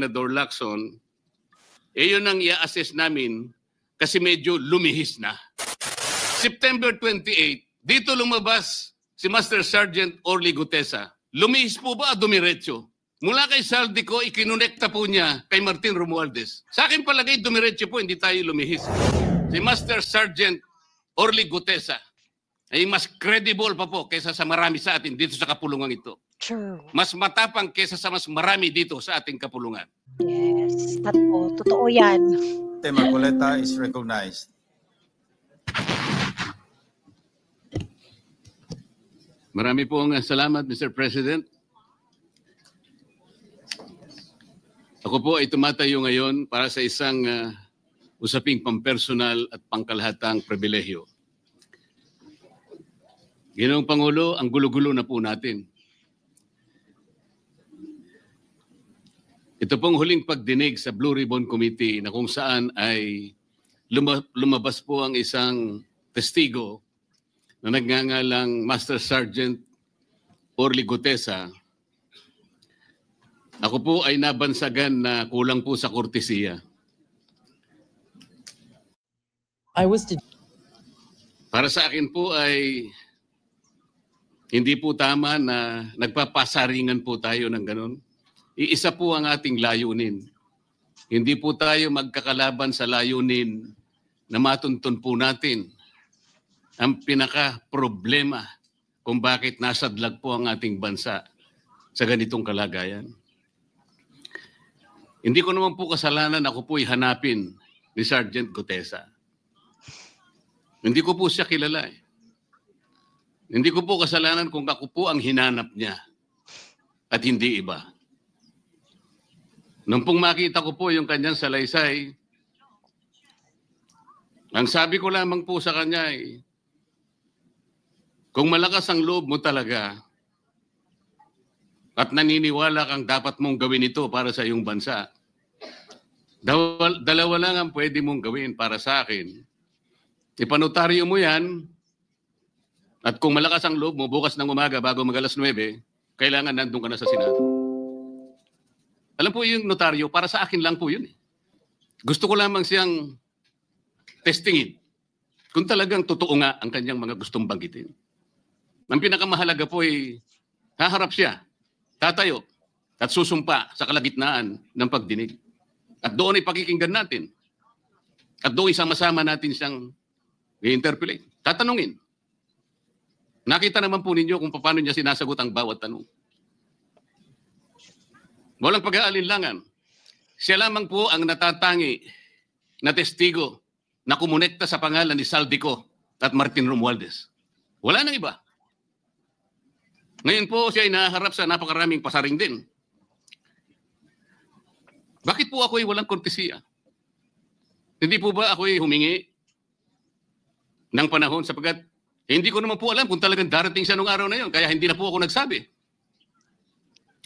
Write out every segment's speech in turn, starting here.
Senador Lacson, yun ang i-assess namin kasi medyo lumihis na. September 28, dito lumabas si Master Sergeant Orly Gutesa. Lumihis po ba o dumiretso? Mula kay Saldico, ikinonekta po niya kay Martin Romualdez. Sa akin palagay, dumiretso po, hindi tayo lumihis. Si Master Sergeant Orly Gutesa ay mas credible pa po kaysa sa marami sa atin dito sa kapulungan ito. True. Mas matapang kaysa sa mas marami dito sa ating kapulungan. Yes, totoo yan. Marcoleta is recognized. Marami pong salamat, Mr. President. Ako po ay tumatayo ngayon para sa isang usaping pampersonal at pangkalahatang pribilehyo. Ginoong Pangulo, ang gulo-gulo na po natin. Ito pong huling pagdinig sa Blue Ribbon Committee na kung saan ay lumabas po ang isang testigo na nagngangalang Master Sergeant Orly Gutesa. Ako po ay nabansagan na kulang po sa kortesiya. Para sa akin po ay hindi po tama na nagpapasaringan po tayo ng ganun. Iisa po ang ating layunin. Hindi po tayo magkakalaban sa layunin na matuntun po natin ang pinaka-problema kung bakit nasadlag po ang ating bansa sa ganitong kalagayan. Hindi ko naman po kasalanan ako po'y hanapin ni Sergeant Gutesa. Hindi ko po siya kilala eh. Hindi ko po kasalanan kung ako po ang hinanap niya at hindi iba. Nung pong makita ko po yung kanyang salaysay, ang sabi ko lamang po sa kanya ay, kung malakas ang loob mo talaga at naniniwala kang dapat mong gawin ito para sa iyong bansa, dalawa lang ang pwede mong gawin para sa akin. Ipanotaryo mo yan at kung malakas ang loob mo, bukas ng umaga bago mag-alas 9, kailangan nandun ka na sa Senado. Alam po yung notaryo, para sa akin lang po yun. Gusto ko lamang siyang testingin kung talagang totoo nga ang kanyang mga gustong banggitin. Ang pinakamahalaga po ay haharap siya, tatayo, at susumpa sa kalagitnaan ng pagdinig. At doon ay pakikinggan natin. At doon sama-sama natin siyang i-interpolate. Tatanungin. Nakita naman po ninyo kung paano niya sinasagot ang bawat tanong. Walang pag-aalinlangan. Siya lamang po ang natatangi na testigo na kumonekta sa pangalan ni Saldico at Martin Romualdez. Wala nang iba. Ngayon po siya ay naharap sa napakaraming pasaring din. Bakit po ako ay walang kortesiya? Hindi po ba ako ay humingi ng panahon sapagkat hindi ko naman po alam kung talagang darating siya nung araw na yon, kaya hindi na po ako nagsabi.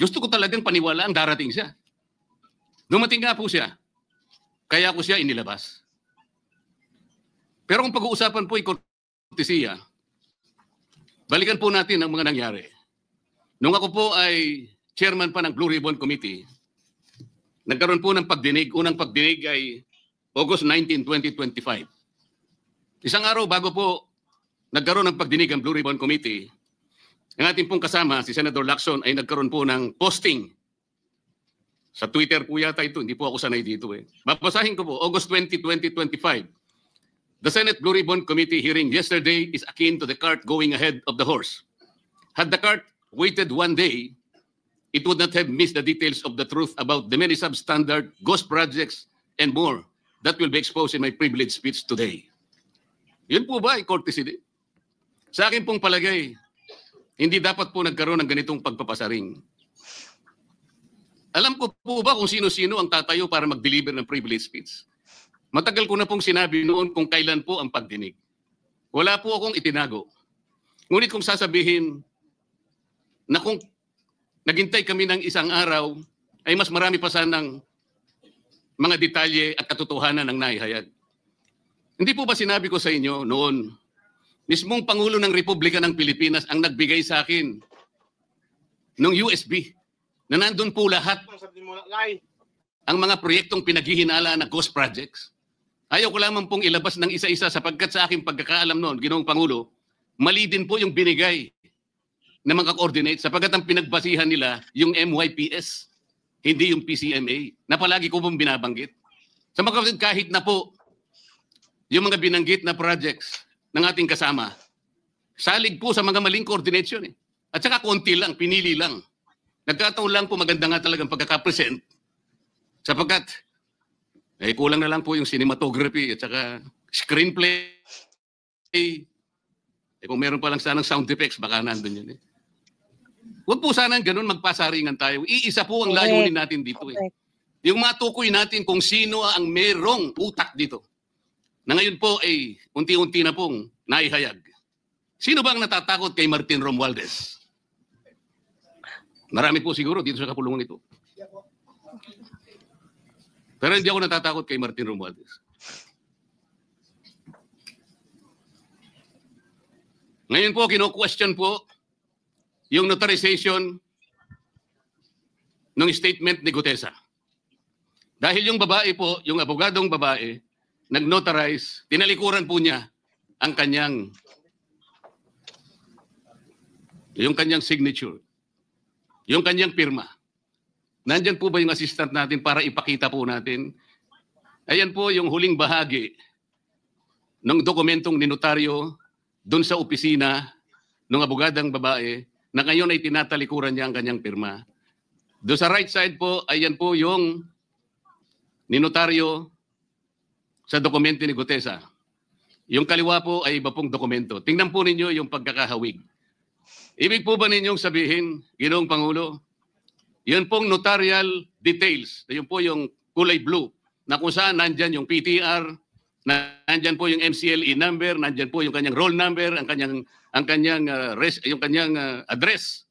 Gusto ko talagang paniwalaan darating siya. Dumating nga po siya, kaya ko siya inilabas. Pero kung pag-uusapan po ay kortesiya, balikan po natin ang mga nangyari. Nung ako po ay chairman pa ng Blue Ribbon Committee, nagkaroon po ng pagdinig. Unang pagdinig ay August 19, 2025. Isang araw bago po nagkaroon ng pagdinig ang Blue Ribbon Committee, ang ating pong kasama, si Senator Lacson, ay nagkaroon po ng posting. Sa Twitter po yata ito, hindi po ako sanay dito eh. Babasahin ko po, August 20, 2025. The Senate Blue Ribbon Committee hearing yesterday is akin to the cart going ahead of the horse. Had the cart waited one day, it would not have missed the details of the truth about the many substandard ghost projects and more that will be exposed in my privileged speech today. Yun po ba ay courtesy din? Sa akin pong palagay, hindi dapat po nagkaroon ng ganitong pagpapasaring. Alam ko po ba kung sino-sino ang tatayo para mag-deliver ng privileged speech? Matagal ko na pong sinabi noon kung kailan po ang pagdinig. Wala po akong itinago. Ngunit kung sasabihin na kung naghintay kami ng isang araw, ay mas marami pa sanang mga detalye at katotohanan ang naihayag. Hindi po ba sinabi ko sa inyo noon, mismong Pangulo ng Republika ng Pilipinas ang nagbigay sa akin ng USB na nandun po lahat ang mga proyektong pinaghihinala na ghost projects. Ayaw ko lamang pong ilabas ng isa-isa sapagkat sa aking pagkakaalam noon, Ginoong Pangulo, mali din po yung binigay na mga coordinate sapagkat ang pinagbasihan nila yung MYPS, hindi yung PCMA, na palagi ko pong binabanggit. Sa mga kapatid, kahit na po yung mga binanggit na projects ng ating kasama, salig po sa mga maling coordination. At saka konti lang, pinili lang. Nagkataon lang po maganda nga talagang pagkakapresent sapagkat kulang na lang po yung cinematography at saka screenplay. Kung meron pa lang sanang sound effects, baka nandun yun. Huwag po sana ganun magpasaringan tayo. Iisa po ang layunin natin dito. Yung matukoy natin kung sino ang merong utak dito. Na ngayon po ay unti-unti na pong naihayag. Sino ba ang natatakot kay Martin Romualdez? Marami po siguro dito sa kapulungan ito. Pero hindi ako natatakot kay Martin Romualdez. Ngayon po, kino-question po yung notarization ng statement ni Gutesa. Dahil yung babae po, yung abogadong babae, nag-notarize, tinalikuran po niya ang kanyang signature, yung kanyang pirma. Nandyan po ba yung assistant natin para ipakita po natin? Ayan po yung huling bahagi ng dokumentong ninotaryo doon sa opisina ng abogadang babae na ngayon ay tinatalikuran niya ang kanyang pirma. Doon sa right side po, ayan po yung ninotaryo sa dokumento ni Gutesa. Yung kaliwa po ay iba pong dokumento. Tingnan po ninyo yung pagkakahawig. Ibig po ba ninyong sabihin, Ginoong Pangulo, yun pong notarial details, yun po yung kulay blue, na kung saan nandyan yung PTR, nandyan po yung MCLE number, nandyan po yung kanyang roll number, yung kanyang address.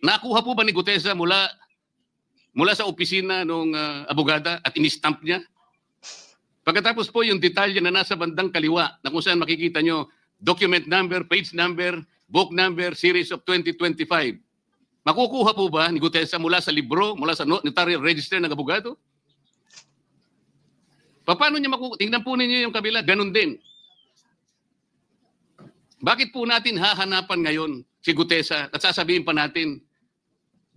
Nakuha po ba ni Gutesa mula sa opisina ng abogada at inistamp niya? Pagkatapos po yung detalye na nasa bandang kaliwa, na kung saan makikita nyo document number, page number, book number, series of 2025. Makukuha po ba ni Gutesa mula sa libro, mula sa notarial register ng abogado? Paano niya makukuha? Tingnan po ninyo yung kabila, ganun din. Bakit po natin hahanapan ngayon si Gutesa at sasabihin pa natin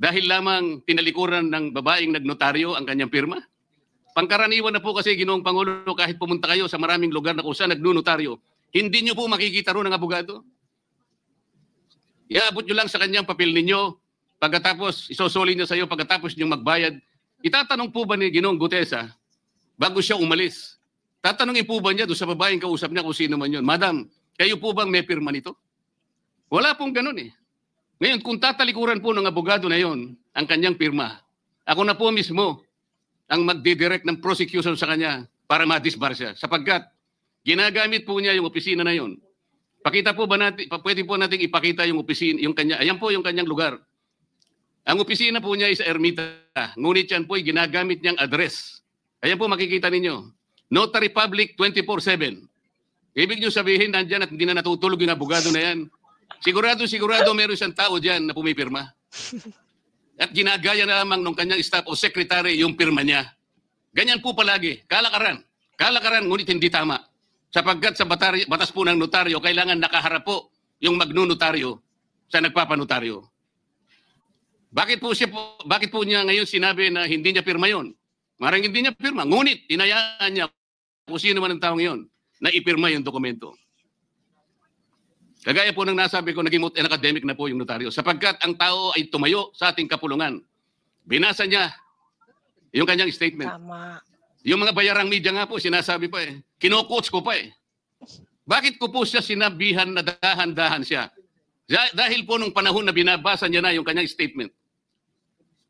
dahil lamang tinalikuran ng babaeng nagnotaryo ang kanyang pirma? Pangkaraniwan na po kasi, Ginoong Pangulo, kahit pumunta kayo sa maraming lugar na kung saan nagnotaryo, hindi nyo po makikita roon ang abogado. Iabot nyo lang sa kanyang papel ninyo. Pagkatapos, isosoli niya sa iyo pagkatapos niyong magbayad. Itatanong po ba ni Ginoong Gutesa, bago siya umalis, tatanungin po ba niya doon sa babaeng kausap niya kung sino man yun, Madam, kayo po bang may pirma nito? Wala pong ganun eh. Ngayon, kung tatalikuran po ng abogado na yon ang kanyang pirma, ako na po mismo ang magdidirect ng prosecution sa kanya para ma-disbar siya. Sapagkat ginagamit po niya yung opisina na yon. Pakita po ba natin, pwede po natin ipakita yung opisina, yung kanya, ayan po yung kanyang lugar. Ang opisina po niya ay sa Ermita. Ngunit yan po ay ginagamit niyang address. Ayan po makikita ninyo. Notary Public 24/7. Ibig niyo sabihin nandyan at hindi na natutulog yung abogado na yan. Sigurado meron isang tao dyan na pumipirma. At ginagaya na lamang ng kanyang staff o secretary yung pirma niya. Ganyan po palagi. Kalakaran. Kalakaran ngunit hindi tama. Sapagkat sa batas po ng notaryo, kailangan nakaharap po yung magnunotaryo sa nagpapanotaryo. Bakit po niya ngayon sinabi na hindi niya pirma yon? Marang hindi niya pirma. Ngunit tinayaan niya kung sino man ang taong yon na ipirma yung dokumento. Kagaya po ng nasabi ko, naging academic na po yung notaryo. Sapagkat ang tao ay tumayo sa ating kapulungan. Binasa niya yung kanyang statement. Tama. Yung mga bayarang media nga po, sinasabi pa eh. Kino-quotes ko pa eh. Bakit ko po siya sinabihan na dahan-dahan siya? Dahil po nung panahon na binabasa niya na yung kanyang statement.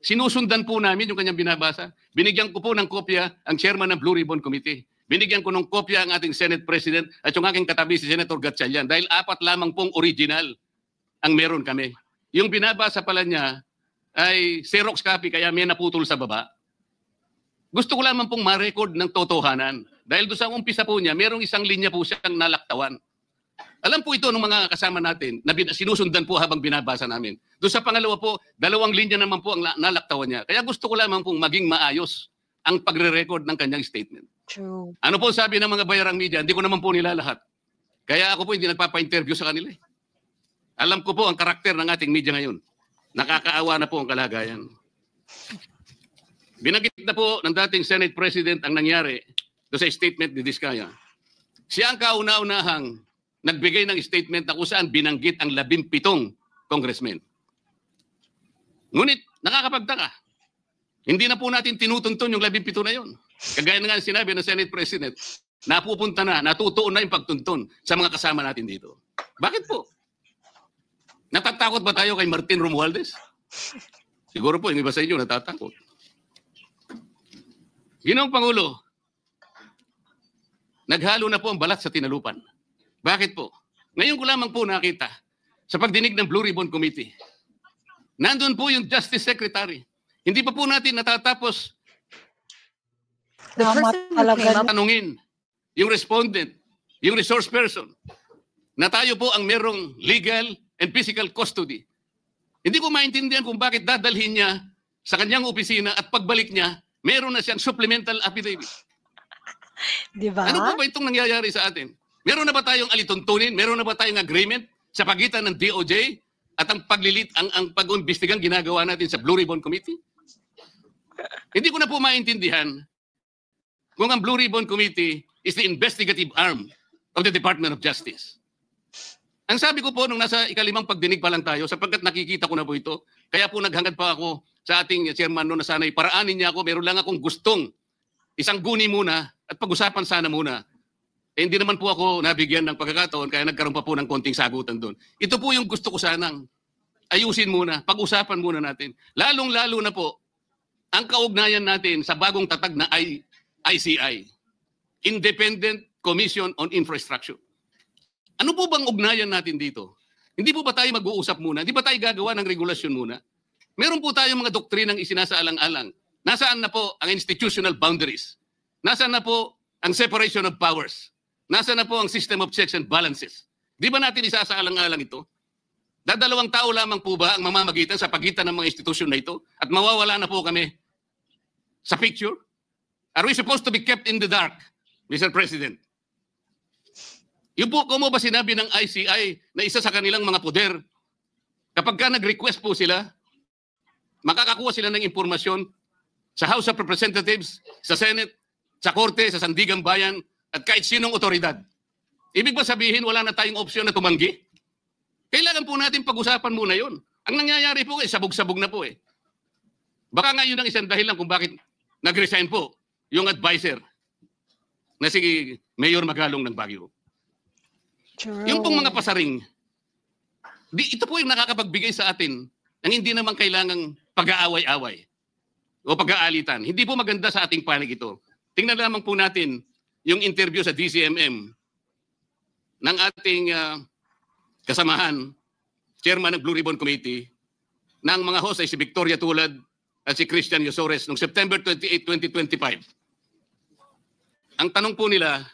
Sinusundan po namin yung kanyang binabasa. Binigyan ko po ng kopya ang chairman ng Blue Ribbon Committee. Binigyan ko ng kopya ang ating Senate President at yung aking katabi si Senator Gatchalian dahil 4 lamang pong original ang meron kami. Yung binabasa pala niya ay Xerox copy kaya may naputol sa baba. Gusto ko lamang pong ma-record ng totohanan. Dahil doon sa umpisa po niya, merong isang linya po siyang nalaktawan. Alam po ito ng mga kasama natin na sinusundan po habang binabasa namin. Doon sa pangalawa po, 2 linya naman po ang nalaktawan niya. Kaya gusto ko lamang pong maging maayos ang pagre-record ng kanyang statement. True. Ano po sabi ng mga bayarang media? Hindi ko naman po nila lahat. Kaya ako po hindi nagpapa-interview sa kanila. Alam ko po ang karakter ng ating media ngayon. Nakakaawa na po ang kalagayan. Binanggit na po ng dating Senate President ang nangyari do sa statement ni Diskaya. Siya ang kauna-unahang nagbigay ng statement na kung saan binanggit ang 17 congressmen. Ngunit nakakapagtaka. Hindi na po natin tinutuntun yung 17 na yon. Kagaya na nga sinabi ng Senate President, napupunta na, natutuon na yung pagtuntun sa mga kasama natin dito. Bakit po? Natatakot ba tayo kay Martin Romualdez? Siguro po, yung iba sa inyo natatakot. Ginoong Pangulo, naghalo na po ang balat sa tinalupan. Bakit po? Ngayon ko lamang po nakita sa pagdinig ng Blue Ribbon Committee. Nandun po yung Justice Secretary. Hindi pa po natin natatapos tanungin yung respondent, yung resource person, na tayo po ang merong legal and physical custody. Hindi ko maintindihan kung bakit dadalhin niya sa kanyang opisina at pagbalik niya, meron na siyang supplemental affidavit. Di ba? Ano po ba itong nangyayari sa atin? Meron na ba tayong alituntunin? Meron na ba tayong agreement sa pagitan ng DOJ at ang ang pag-imbestigang ginagawa natin sa Blue Ribbon Committee? Hindi ko na po maintindihan kung ang Blue Ribbon Committee is the investigative arm of the Department of Justice. Ang sabi ko po nung nasa ikalimang pagdinig pa lang tayo, sapagkat nakikita ko na po ito, kaya po naghangad pa ako sa ating chairman no na sana'y paraanin niya ako, meron lang akong gustong isang guni muna at pag-usapan sana muna. Eh, hindi naman po ako nabigyan ng pagkakataon kaya nagkaroon pa po ng konting sagutan doon. Ito po yung gusto ko sanang ayusin muna, pag-usapan muna natin. Lalong-lalo na po ang kaugnayan natin sa bagong tatag na ICI, Independent Commission on Infrastructure. Ano po bang ugnayan natin dito? Hindi po ba tayo mag-uusap muna? Hindi ba tayo gagawa ng regulasyon muna? Meron po tayong mga doktrinang isinasaalang-alang. Nasaan na po ang institutional boundaries? Nasaan na po ang separation of powers? Nasaan na po ang system of checks and balances? Di ba natin isasaalang-alang ito? Dadalawang tao lamang po ba ang mamamagitan sa pagitan ng mga institusyon na ito? At mawawala na po kami sa picture? Are we supposed to be kept in the dark, Mr. President? Yung po, kung mo ba sinabi ng ICI na isa sa kanilang mga poder, kapag ka nag-request po sila, makakakuha sila ng impormasyon sa House of Representatives, sa Senate, sa Korte, sa Sandigang Bayan, at kahit sinong otoridad. Ibig ba sabihin wala na tayong opsyon na tumanggi? Kailangan po natin pag-usapan muna yon. Ang nangyayari po, sabog-sabog na po eh. Baka nga yun ang isang dahilan kung bakit nag-resign po yung advisor na si Mayor Magalong ng Baguio. True. Yung pong mga pasaring, ito po yung nakakapagbigay sa atin ng hindi naman kailangang pag-aaway-away o pag-aalitan. Hindi po maganda sa ating panig ito. Tingnan lamang po natin yung interview sa DCMM ng ating kasamahan, chairman ng Blue Ribbon Committee, ng mga host ay si Victoria Tulad at si Christian Yosores noong September 28, 2025. Ang tanong po nila,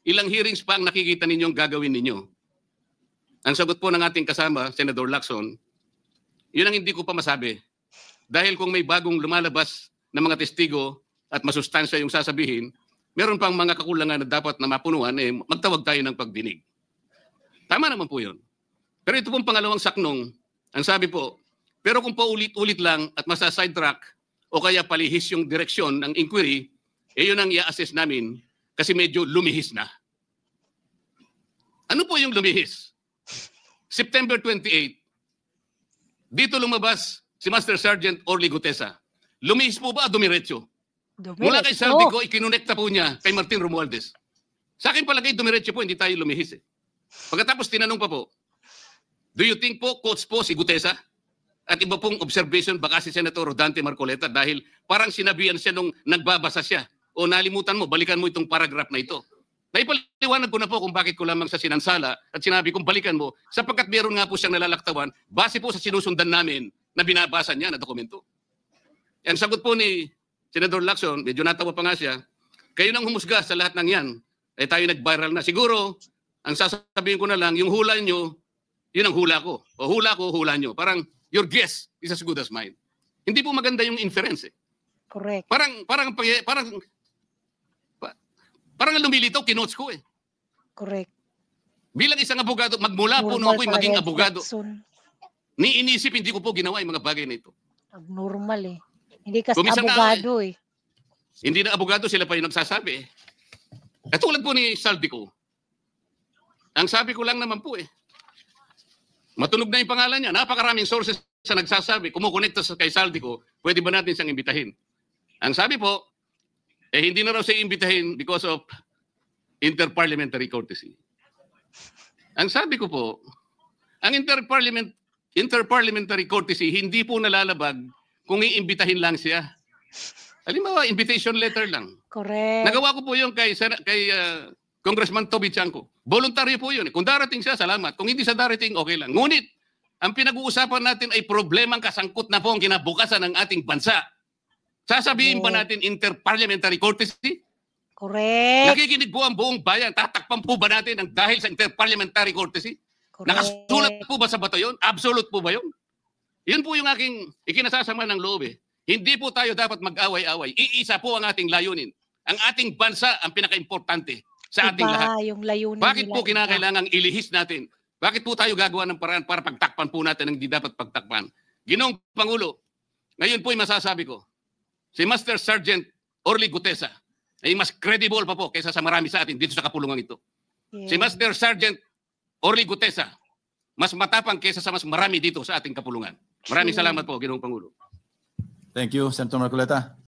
ilang hearings pa ang nakikita ninyong gagawin ninyo? Ang sagot po ng ating kasama, Senator Lacson, yun ang hindi ko pa masabi. Dahil kung may bagong lumalabas na mga testigo at masustansya yung sasabihin, meron pang mga kakulangan na dapat na mapunuan, magtawag tayo ng pagdinig. Tama naman po yun. Pero ito pong pangalawang saknong, ang sabi po, pero kung paulit-ulit lang at masa-sidetrack o kaya palihis yung direksyon ng inquiry, yun ang i-assess namin kasi medyo lumihis na. Ano po yung lumihis? September 28, dito lumabas si Master Sergeant Orly Gutesa. Lumihis po ba o dumiretso? Mula kay Saldico, ikinonekta po niya kay Martin Romualdez. Sa akin palagay, dumiretso po, hindi tayo lumihis eh. Pagkatapos tinanong pa po, do you think po, coach po si Gutesa? At iba pong observation baka si Senator Rodante Marcoleta dahil parang sinabihan siya nung nagbabasa siya. O nalimutan mo, balikan mo itong paragraph na ito. Naipaliwanag ko na po kung bakit ko lamang sa sinansala at sinabi kong balikan mo sapagkat meron nga po siyang nalalaktawan base po sa sinusundan namin na binabasa niya na dokumento. Ang sagot po ni Senator Lacson, medyo natawa pa nga siya, kayo nang humusga sa lahat ng yan, tayo nag-viral na. Siguro, ang sasabihin ko na lang, yung hula nyo, yun ang hula ko. O hula ko, hula nyo. Parang your guess is as good as mine. Hindi po maganda yung inference eh. Correct. Parang lumilitaw, kinotes ko eh. Correct. Bilang isang abogado, magmula po nung Normal ako'y pa maging red abogado, flag zone. niinisip hindi ko po ginawa yung mga bagay na ito. Abnormal eh. Hindi kasi Kumisa nga, abogado eh. Hindi na abogado, sila pa yung nagsasabi eh. Katulad po ni Saldico. Ang sabi ko lang naman po eh, matunog na yung pangalan niya. Napakaraming sources sa nagsasabi, kumukonekta sa kay Saldico, pwede ba natin siyang imbitahin? Ang sabi po, hindi na raw siya imbitahin because of interparliamentary courtesy. Ang sabi ko po, ang interparliamentary courtesy hindi po nalalabag kung iimbitahin lang siya. Halimbawa, invitation letter lang. Correct. Nagawa ko po yun kay Congressman Toby Chanco. Voluntaryo po yun. Kung darating siya, salamat. Kung hindi siya darating, okay lang. Ngunit, ang pinag-uusapan natin ay problemang kasangkot na po ang kinabukasan ng ating bansa. Sasabihin ba natin interparliamentary courtesy? Correct. Nakikinig po ang buong bayan. Tatakpan po ba natin ang dahil sa interparliamentary courtesy? Correct. Nakasulat po ba sa bato yun? Absolute po ba yun? Yun po yung aking ikinasasama ng loob eh. Hindi po tayo dapat mag-away-away. Iisa po ang ating layunin. Ang ating bansa ang pinaka-importante sa ating lahat. Yung layunin Bakit nila po iba. kinakailangang ilihis natin? Bakit po tayo gagawa ng paraan para pagtakpan po natin ang hindi dapat pagtakpan? Ginoong Pangulo, ngayon po ay masasabi ko, si Master Sergeant Orly Gutesa ay mas credible pa po kaysa sa marami sa atin dito sa kapulungan ito. Yeah. Si Master Sergeant Orly Gutesa, mas matapang kaysa sa mas marami dito sa ating kapulungan. Maraming True. salamat po, Ginoong Pangulo. Thank you, Senator Marcoleta.